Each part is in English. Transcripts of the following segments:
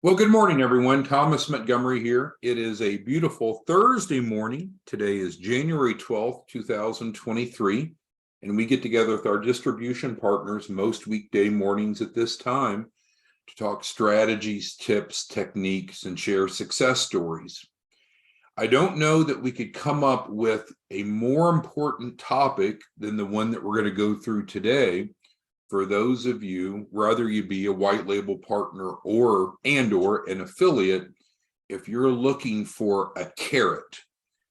Well, good morning, everyone. Thomas Montgomery here. It is a beautiful Thursday morning. Today is January 12th, 2023, and we get together with our distribution partners most weekday mornings at this time to talk strategies, tips, techniques, and share success stories. I don't know that we could come up with a more important topic than the one that we're going to go through today. For those of you, whether you be a white label partner or an affiliate, if you're looking for a carrot,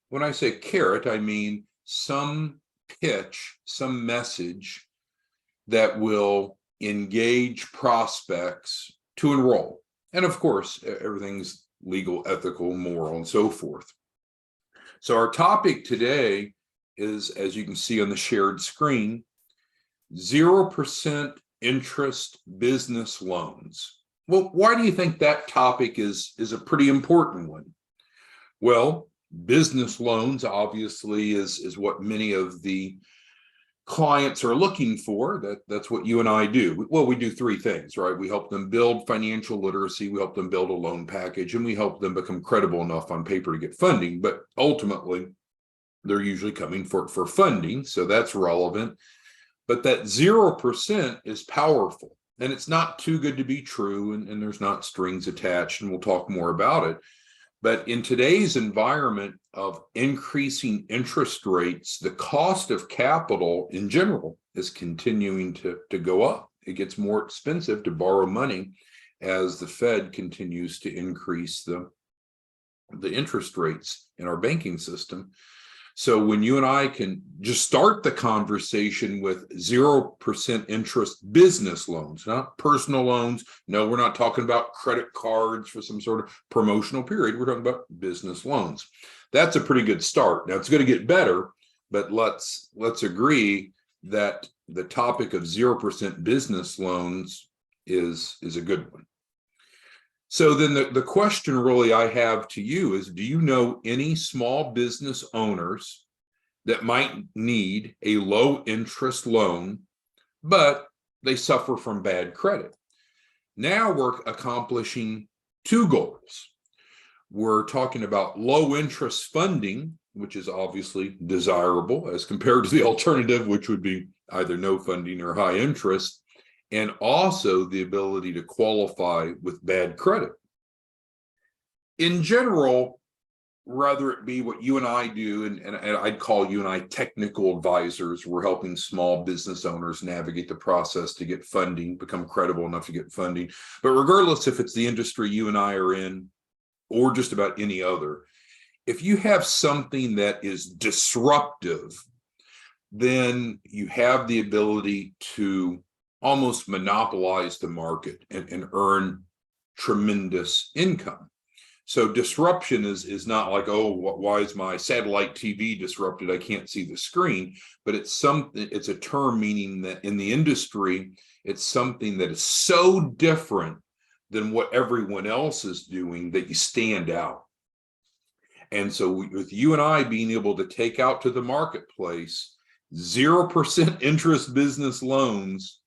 when I say carrot, I mean some pitch, some message that will engage prospects to enroll. And of course, everything's legal, ethical, moral, and so forth. So our topic today is, as you can see on the shared screen, 0% interest business loans. Well, why do you think that topic is a pretty important one? Well, business loans obviously is what many of the clients are looking for. That's what you and I do. Well, we do three things, right? We help them build financial literacy, we help them build a loan package, and we help them become credible enough on paper to get funding. But ultimately, they're usually coming for funding, so that's relevant. But that 0% is powerful, and it's not too good to be true, and there's not strings attached, and we'll talk more about it. But in today's environment of increasing interest rates, the cost of capital in general is continuing to go up. It gets more expensive to borrow money as the Fed continues to increase the interest rates in our banking system. So when you and I can just start the conversation with 0% interest business loans, not personal loans. No, we're not talking about credit cards for some sort of promotional period. We're talking about business loans. That's a pretty good start. Now it's going to get better, but let's agree that the topic of 0% business loans is a good one. So then the question really I have to you is, do you know any small business owners that might need a low interest loan, but they suffer from bad credit? Now we're accomplishing two goals. We're talking about low interest funding, which is obviously desirable as compared to the alternative, which would be either no funding or high interest, and also the ability to qualify with bad credit. In general, whether it be what you and I do, and I'd call you and I technical advisors, we're helping small business owners navigate the process to get funding, become credible enough to get funding. But regardless if it's the industry you and I are in, or just about any other, if you have something that is disruptive, then you have the ability to almost monopolize the market and earn tremendous income. So disruption is not like, oh, why is my satellite TV disrupted? I can't see the screen. But it's a term meaning that in the industry, it's something that is so different than what everyone else is doing that you stand out. And so with you and I being able to take out to the marketplace 0% interest business loans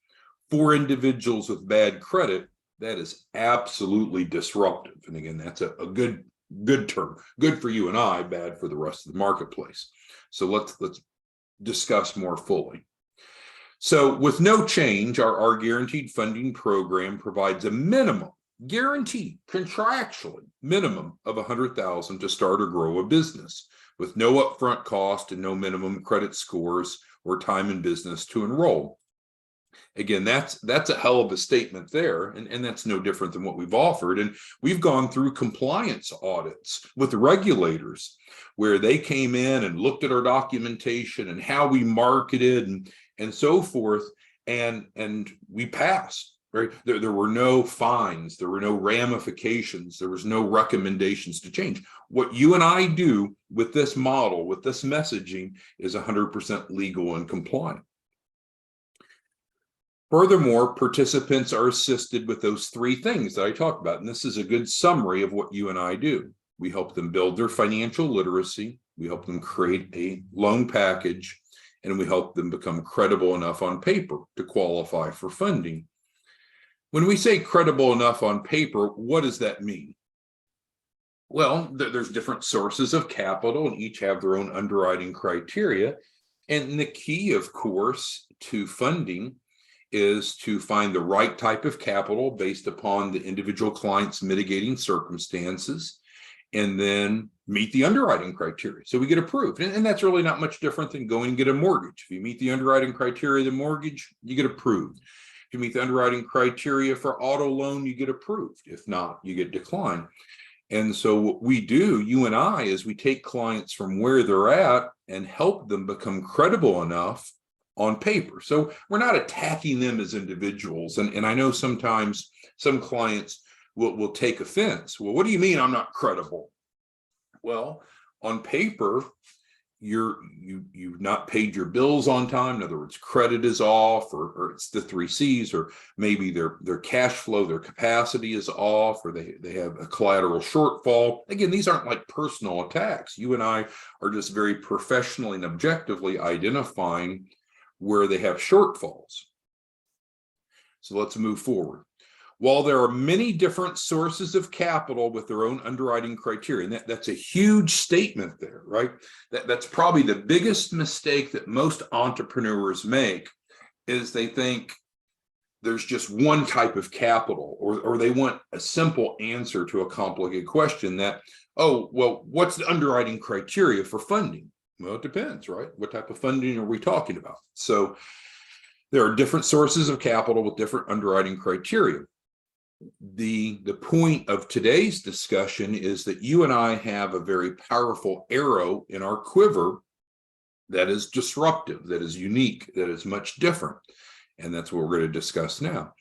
for individuals with bad credit, that is absolutely disruptive. And again, that's a good term. Good for you and I, bad for the rest of the marketplace. So let's discuss more fully. So with no change, our guaranteed funding program provides a minimum, guaranteed, contractually, minimum of $100,000 to start or grow a business with no upfront cost and no minimum credit scores or time in business to enroll. Again, that's a hell of a statement there, and that's no different than what we've offered. And we've gone through compliance audits with the regulators where they came in and looked at our documentation and how we marketed and so forth, and we passed. Right? There were no fines, there were no ramifications, there was no recommendations to change. What you and I do with this model, with this messaging, is 100% legal and compliant. Furthermore, participants are assisted with those three things that I talked about, and this is a good summary of what you and I do. We help them build their financial literacy, we help them create a loan package, and we help them become credible enough on paper to qualify for funding. When we say credible enough on paper, what does that mean? Well, there's different sources of capital and each have their own underwriting criteria. And the key, of course, to funding is to find the right type of capital based upon the individual client's mitigating circumstances, and then meet the underwriting criteria. So we get approved. And that's really not much different than going and get a mortgage. If you meet the underwriting criteria of the mortgage, you get approved. If you meet the underwriting criteria for auto loan, you get approved. If not, you get declined. And so what we do, you and I, is we take clients from where they're at and help them become credible enough on paper. So we're not attacking them as individuals. And I know sometimes some clients will take offense. Well, what do you mean I'm not credible? Well, on paper, you've not paid your bills on time. In other words, credit is off, or it's the 3 C's, or maybe their cash flow, their capacity is off, or they have a collateral shortfall. Again, these aren't like personal attacks. You and I are just very professionally and objectively identifying where they have shortfalls. So let's move forward. While there are many different sources of capital with their own underwriting criteria, and that's a huge statement there, right? That's probably the biggest mistake that most entrepreneurs make, is they think there's just one type of capital, or they want a simple answer to a complicated question that, oh, well, what's the underwriting criteria for funding? Well, it depends, right? What type of funding are we talking about? So there are different sources of capital with different underwriting criteria. The point of today's discussion is that you and I have a very powerful arrow in our quiver that is disruptive, that is unique, that is much different. And that's what we're going to discuss now.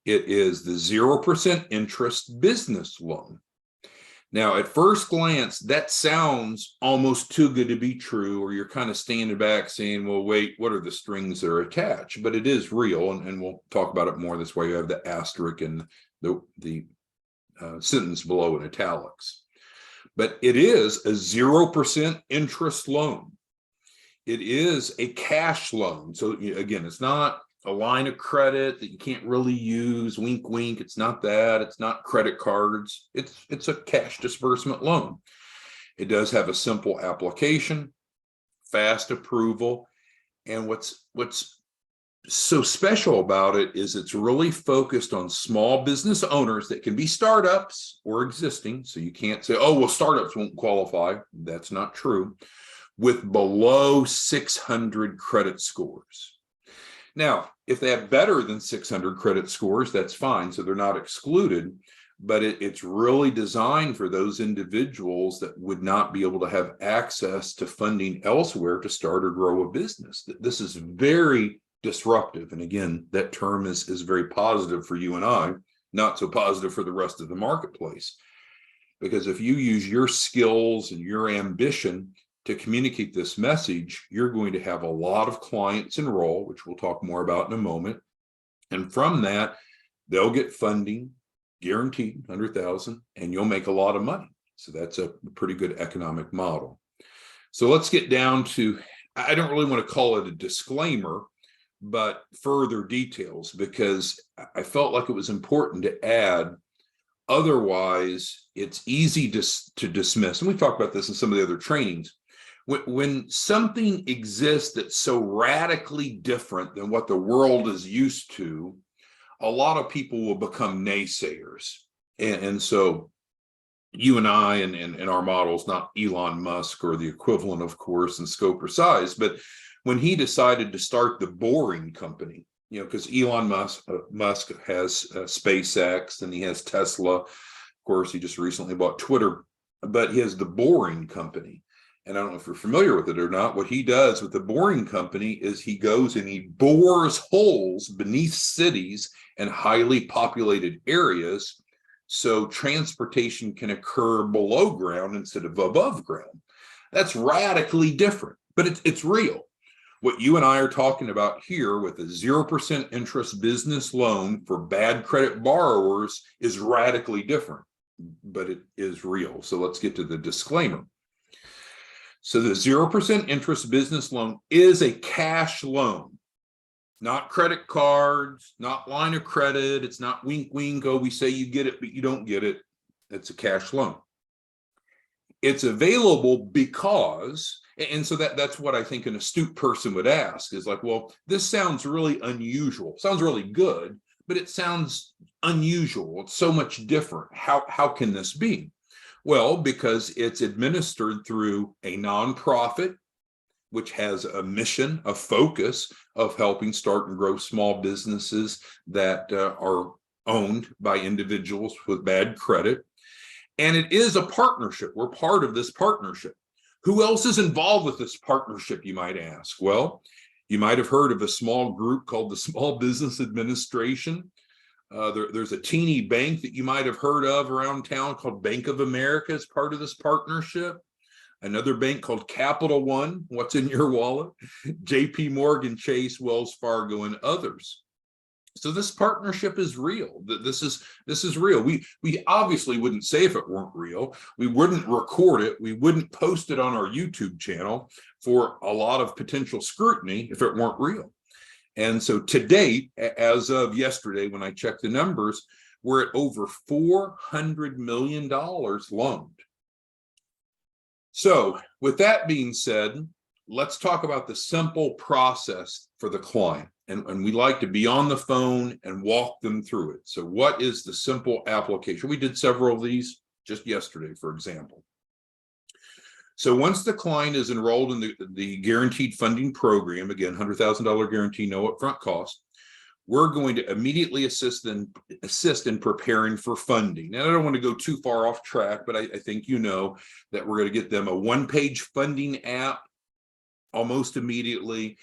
It is the 0% interest business loan. Now, at first glance, that sounds almost too good to be true, or you're kind of standing back saying, well, wait, what are the strings that are attached? But it is real, and we'll talk about it more. This way you have the asterisk and the sentence below in italics. But it is a 0% interest loan. It is a cash loan. So again, it's not a line of credit that you can't really use, wink, wink. It's not that. It's not credit cards. It's a cash disbursement loan. It does have a simple application, fast approval. And what's so special about it is it's really focused on small business owners that can be startups or existing. So you can't say, oh, well, startups won't qualify. That's not true. With below 600 credit scores. Now, if they have better than 600 credit scores, that's fine. So they're not excluded, but it's really designed for those individuals that would not be able to have access to funding elsewhere to start or grow a business. This is very disruptive. And again, that term is very positive for you and I, not so positive for the rest of the marketplace. Because if you use your skills and your ambition to communicate this message, you're going to have a lot of clients enroll, which we'll talk more about in a moment. And from that, they'll get funding, guaranteed 100,000, and you'll make a lot of money. So that's a pretty good economic model. So let's get down to, I don't really want to call it a disclaimer, but further details, because I felt like it was important to add. Otherwise, it's easy to dismiss. And we talked about this in some of the other trainings. When something exists that's so radically different than what the world is used to, a lot of people will become naysayers. And so you and I and our models, not Elon Musk or the equivalent, of course, in scope or size, but when he decided to start the Boring Company, because Elon Musk has SpaceX and he has Tesla. Of course, he just recently bought Twitter, but he has the Boring Company. And I don't know if you're familiar with it or not. What he does with the Boring Company is he goes and he bores holes beneath cities and highly populated areas so transportation can occur below ground instead of above ground. That's radically different, but it's real. What you and I are talking about here with a 0% interest business loan for bad credit borrowers is radically different, but it is real. So let's get to the disclaimer. So the 0% interest business loan is a cash loan. Not credit cards, not line of credit. It's not wink, wink. Oh, we say you get it, but you don't get it. It's a cash loan. It's available because, and so that's what I think an astute person would ask is like, well, this sounds really unusual. Sounds really good, but it sounds unusual. It's so much different. How can this be? Well, because it's administered through a nonprofit, which has a mission, a focus of helping start and grow small businesses that are owned by individuals with bad credit. And it is a partnership. We're part of this partnership. Who else is involved with this partnership, you might ask? Well, you might have heard of a small group called the Small Business Administration. There's a teeny bank that you might have heard of around town called Bank of America as part of this partnership. Another bank called Capital One, what's in your wallet, JP Morgan Chase, Wells Fargo, and others. So this partnership is real. This is real. We obviously wouldn't say if it weren't real. We wouldn't record it. We wouldn't post it on our YouTube channel for a lot of potential scrutiny if it weren't real. And so to date, as of yesterday, when I checked the numbers, we're at over $400 million loaned. So with that being said, let's talk about the simple process for the client. And we like to be on the phone and walk them through it. So what is the simple application? We did several of these just yesterday, for example. So once the client is enrolled in the guaranteed funding program, again, $100,000 guarantee, no upfront cost, we're going to immediately assist in preparing for funding. And I don't want to go too far off track, but I think you know that we're going to get them a one-page funding app almost immediately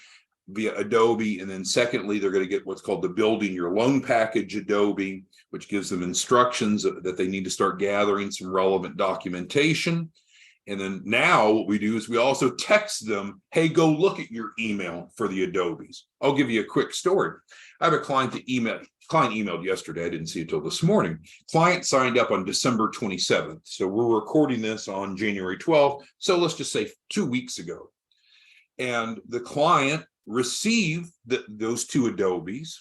via Adobe. And then secondly, they're going to get what's called the Building Your Loan Package Adobe, which gives them instructions that they need to start gathering some relevant documentation. And then now what we do is we also text them, hey, go look at your email for the Adobes. I'll give you a quick story. I have a client that emailed yesterday. I didn't see it till this morning. Client signed up on December 27th. So we're recording this on January 12th. So let's just say 2 weeks ago. And the client received those two Adobes,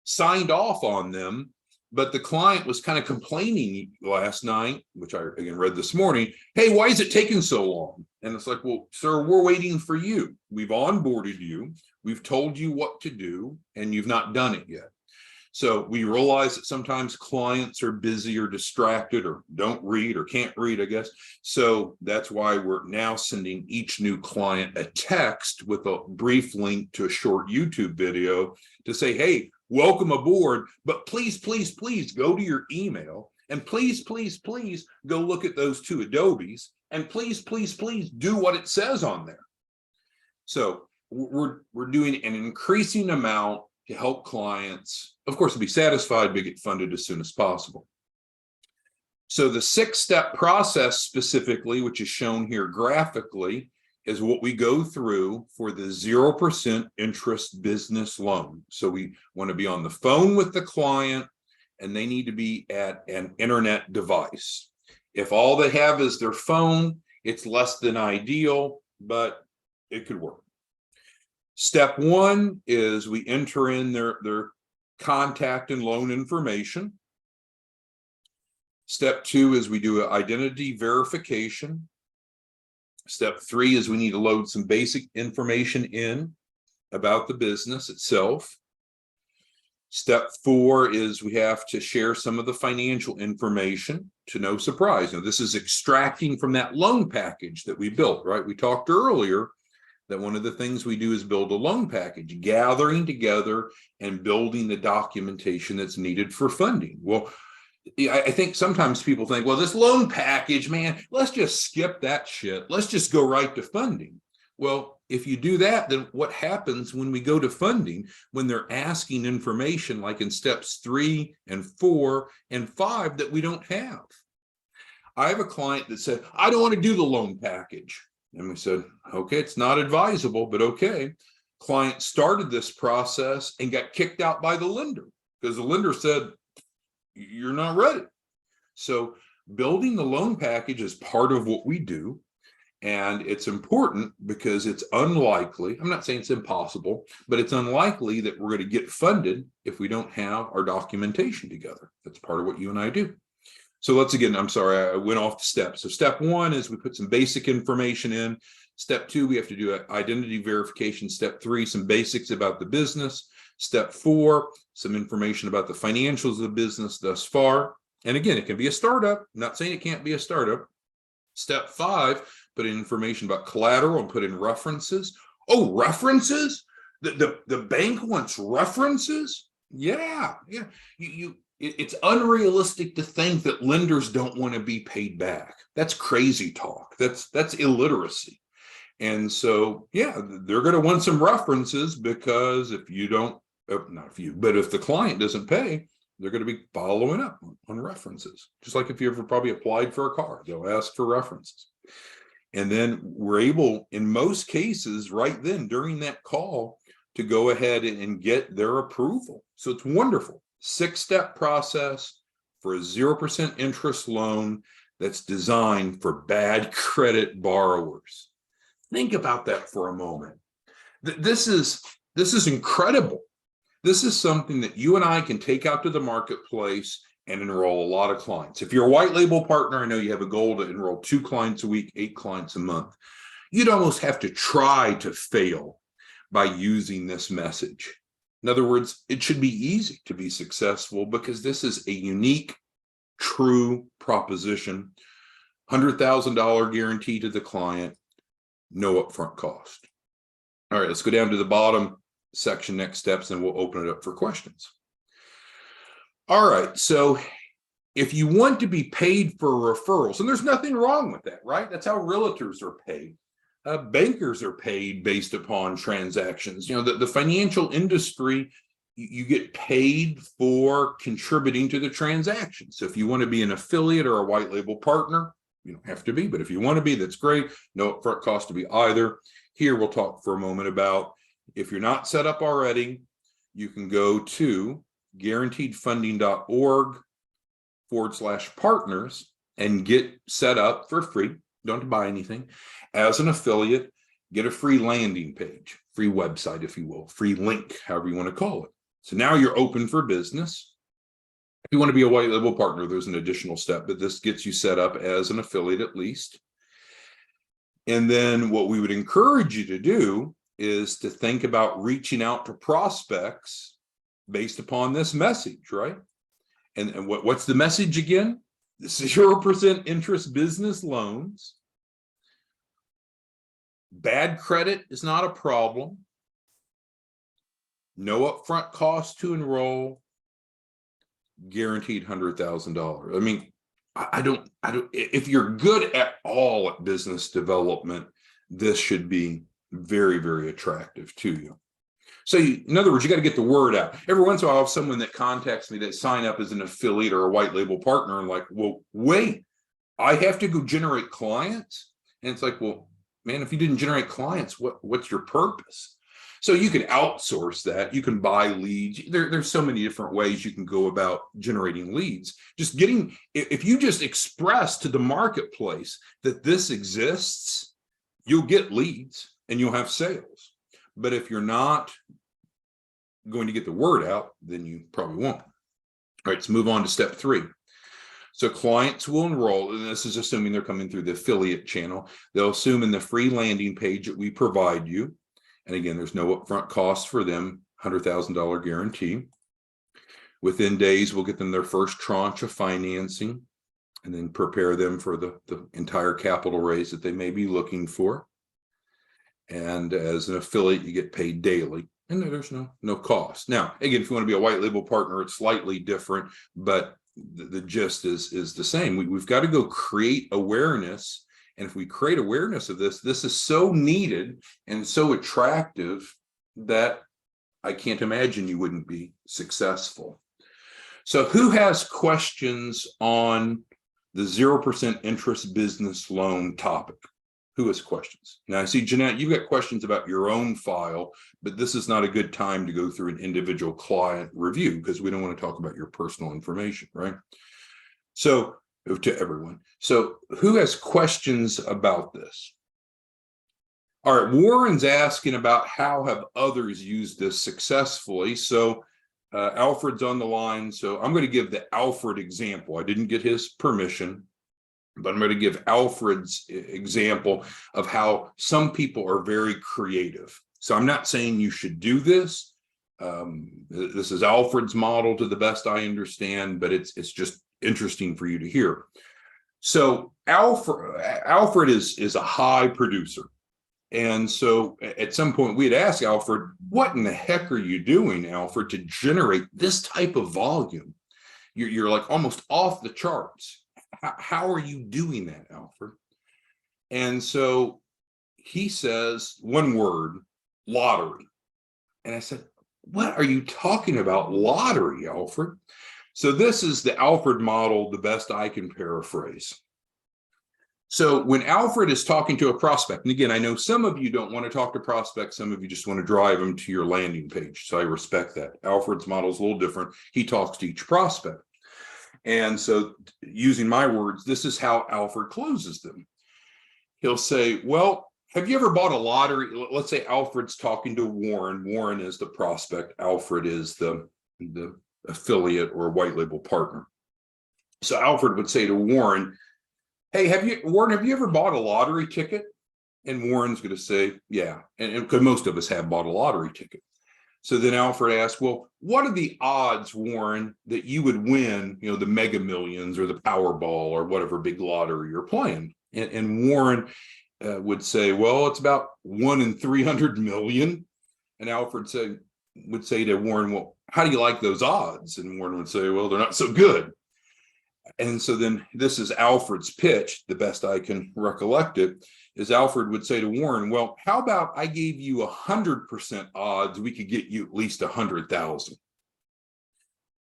signed off on them, but the client was kind of complaining last night, which I again read this morning, hey, why is it taking so long? And it's like, well, sir, we're waiting for you. We've onboarded you. We've told you what to do, and you've not done it yet. So we realize that sometimes clients are busy or distracted or don't read or can't read, I guess. So that's why we're now sending each new client a text with a brief link to a short YouTube video to say, hey, welcome aboard, but please, please, please go to your email and please, please, please go look at those two Adobes and please, please, please do what it says on there. So we're doing an increasing amount to help clients, of course, to be satisfied, but get funded as soon as possible. So the 6-step process specifically, which is shown here graphically, is what we go through for the 0% interest business loan. So we want to be on the phone with the client, and they need to be at an internet device. If all they have is their phone, it's less than ideal, but it could work. Step 1 is we enter in their contact and loan information. Step 2 is we do an identity verification. Step 3 is we need to load some basic information in about the business itself. Step 4 is we have to share some of the financial information. To no surprise, now this is extracting from that loan package that we built, right? We talked earlier that one of the things we do is build a loan package, gathering together and building the documentation that's needed for funding. Well, I think sometimes people think, well, this loan package, man, let's just skip that shit. Let's just go right to funding. Well, if you do that, then what happens when we go to funding, when they're asking information like in steps 3 and 4 and 5 that we don't have? I have a client that said, I don't want to do the loan package. And we said, okay, it's not advisable, but okay. Client started this process and got kicked out by the lender because the lender said, you're not ready. So building the loan package is part of what we do. And it's important because it's unlikely, I'm not saying it's impossible, but it's unlikely that we're going to get funded if we don't have our documentation together. That's part of what you and I do. So let's again, I'm sorry, I went off the steps. So step one is we put some basic information in. Step two, we have to do an identity verification. Step three, some basics about the business. Step four, some information about the financials of the business thus far. And again, it can be a startup. I'm not saying it can't be a startup. Step five, put in information about collateral and put in references. Oh, references? The bank wants references? Yeah. It's unrealistic to think that lenders don't want to be paid back. That's crazy talk. That's illiteracy. And so, yeah, they're going to want some references because if you don't, not if you, but if the client doesn't pay, they're going to be following up on references. Just like if you ever probably applied for a car, they'll ask for references. And then we're able, in most cases, right then during that call, to go ahead and get their approval. So it's wonderful. 6-step process for a 0% interest loan that's designed for bad credit borrowers. Think about that for a moment. This is incredible. This is something that you and I can take out to the marketplace and enroll a lot of clients. If you're a white label partner, I know you have a goal to enroll 2 clients a week, 8 clients a month. You'd almost have to try to fail by using this message. In other words, it should be easy to be successful because this is a unique, true proposition. $100,000 guarantee to the client, no upfront cost. All right, let's go down to the bottom section, next steps, and we'll open it up for questions. All right, so if you want to be paid for referrals, and there's nothing wrong with that, right? That's how realtors are paid. Bankers are paid based upon transactions. You know, the financial industry, you get paid for contributing to the transaction. So if you want to be an affiliate or a white label partner, you don't have to be, but if you want to be, that's great. No upfront cost to be either. Here, we'll talk for a moment about if you're not set up already, you can go to guaranteedfunding.org/partners and get set up for free. Don't have to buy anything. As an affiliate, get a free landing page, free website, if you will, free link, however you want to call it. So now you're open for business. If you want to be a white label partner, there's an additional step, but this gets you set up as an affiliate at least. And then what we would encourage you to do is to think about reaching out to prospects based upon this message, right? And what's the message again? This is 0% interest business loans. Bad credit is not a problem. No upfront cost to enroll. Guaranteed $100,000. I mean, I don't, if you're good at all at business development, this should be very, very attractive to you. So in other words, you got to get the word out. Every once in a while, I have someone that contacts me that sign up as an affiliate or a white label partner. And like, well, wait, I have to go generate clients. And it's like, well, man, if you didn't generate clients, what's your purpose? So you can outsource that. You can buy leads. There's so many different ways you can go about generating leads. If you just express to the marketplace that this exists, you'll get leads and you'll have sales. But if you're not going to get the word out, then you probably won't. All right, let's move on to step 3. So clients will enroll, and this is assuming they're coming through the affiliate channel. They'll assume in the free landing page that we provide you. And again, there's no upfront cost for them, $100,000 guarantee. Within days, we'll get them their first tranche of financing and then prepare them for the entire capital raise that they may be looking for. And as an affiliate, you get paid daily, and there's no cost. Now, again, if you want to be a white label partner, it's slightly different, but the gist is the same. We've got to go create awareness. And if we create awareness of this is so needed and so attractive that I can't imagine you wouldn't be successful. So who has questions on the 0% interest business loan topic? Who has questions? Now I see Jeanette, you've got questions about your own file, but this is not a good time to go through an individual client review because we don't want to talk about your personal information, right? So to everyone. So who has questions about this? All right, Warren's asking about how have others used this successfully. So Alfred's on the line. So I'm going to give the Alfred example. I didn't get his permission, but I'm going to give Alfred's example of how some people are very creative. So I'm not saying you should do this. This is Alfred's model to the best I understand, but it's just interesting for you to hear. So Alfred is a high producer. And so at some point we had asked Alfred, what in the heck are you doing, Alfred, to generate this type of volume? You're like almost off the charts. How are you doing that, Alfred? And so he says one word, lottery. And I said, what are you talking about, lottery, Alfred? So this is the Alfred model, the best I can paraphrase. So when Alfred is talking to a prospect, and again, I know some of you don't want to talk to prospects, some of you just want to drive them to your landing page. So I respect that. Alfred's model is a little different. He talks to each prospect. And so using my words, this is how Alfred closes them. He'll say, well, have you ever bought a lottery? Let's say Alfred's talking to Warren. Warren is the prospect. Alfred is the affiliate or white label partner. So Alfred would say to Warren, hey, Warren, have you ever bought a lottery ticket? And Warren's going to say, yeah. And because most of us have bought a lottery ticket. So then Alfred asks, well, what are the odds, Warren, that you would win, the Mega Millions or the Powerball or whatever big lottery you're playing? And Warren would say, well, it's about 1 in 300 million. And Alfred would say to Warren, well, how do you like those odds? And Warren would say, well, they're not so good. And so then this is Alfred's pitch, the best I can recollect it, is Alfred would say to Warren, well, how about I gave you 100% odds we could get you at least 100,000.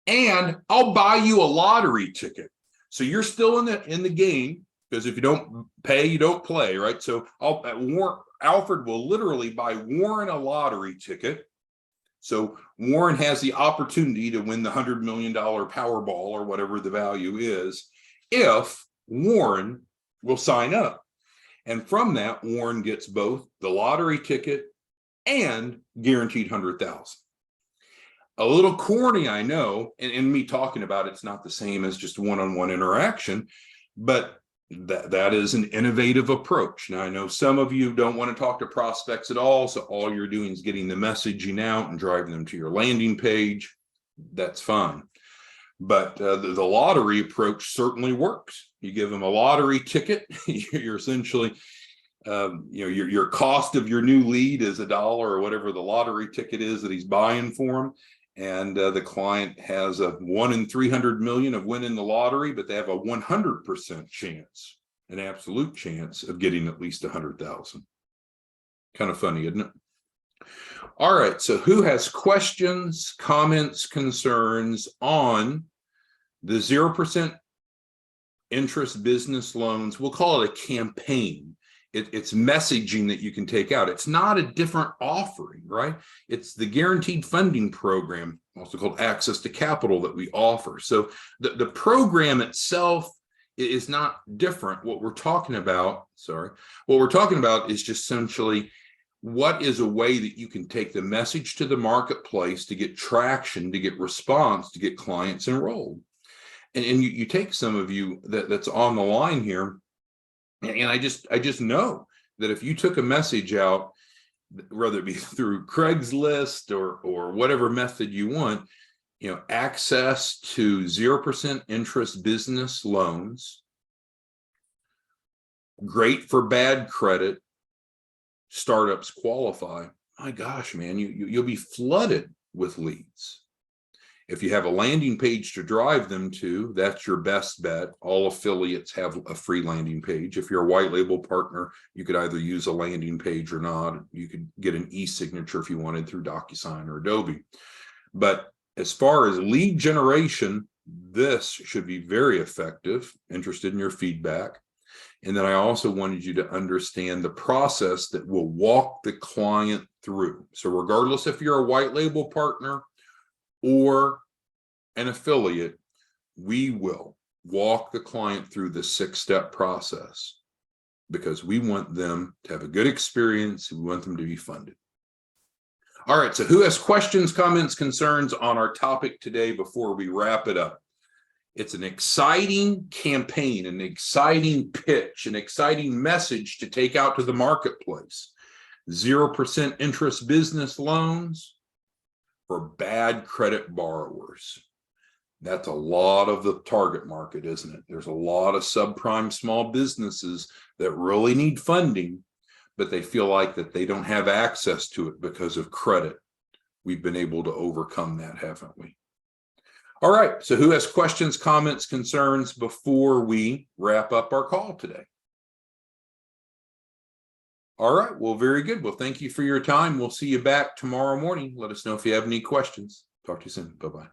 And I'll buy you a lottery ticket. So you're still in the game, because if you don't pay, you don't play, right? So Alfred will literally buy Warren a lottery ticket. So Warren has the opportunity to win the $100 million Powerball or whatever the value is, if Warren will sign up. And from that, Warren gets both the lottery ticket and guaranteed 100,000. A little corny, I know, and me talking about it's not the same as just one-on-one interaction, but that is an innovative approach. Now, I know some of you don't want to talk to prospects at all, so all you're doing is getting the messaging out and driving them to your landing page. That's fine. But the lottery approach certainly works. You give them a lottery ticket, you're essentially, your cost of your new lead is $1 or whatever the lottery ticket is that he's buying for him. And the client has a 1 in 300 million of winning the lottery, but they have a 100% chance, an absolute chance of getting at least 100,000. Kind of funny, isn't it? All right, so who has questions, comments, concerns on the 0% interest business loans? We'll call it a campaign. It's messaging that you can take out. It's not a different offering, right? It's the guaranteed funding program, also called access to capital, that we offer. So the program itself is not different. What we're talking about is just essentially what is a way that you can take the message to the marketplace to get traction, to get response, to get clients enrolled. And you take some of you that's on the line here, and I just know that if you took a message out, whether it be through Craigslist or whatever method you want, access to 0% interest business loans, great for bad credit, startups qualify. My gosh, man, you'll be flooded with leads. If you have a landing page to drive them to, that's your best bet. All affiliates have a free landing page. If you're a white label partner, you could either use a landing page or not. You could get an e-signature if you wanted through DocuSign or Adobe. But as far as lead generation, this should be very effective. Interested in your feedback. And then I also wanted you to understand the process that will walk the client through. So regardless if you're a white label partner or an affiliate, we will walk the client through the 6-step process. because we want them to have a good experience. We want them to be funded. All right, so who has questions, comments, concerns on our topic today before we wrap it up? It's an exciting campaign, an exciting pitch, an exciting message to take out to the marketplace. 0% interest business loans for bad credit borrowers. That's a lot of the target market, isn't it? There's a lot of subprime small businesses that really need funding, but they feel like that they don't have access to it because of credit. We've been able to overcome that, haven't we? All right, so who has questions, comments, concerns before we wrap up our call today? All right, well, very good. Well, thank you for your time. We'll see you back tomorrow morning. Let us know if you have any questions. Talk to you soon. Bye-bye.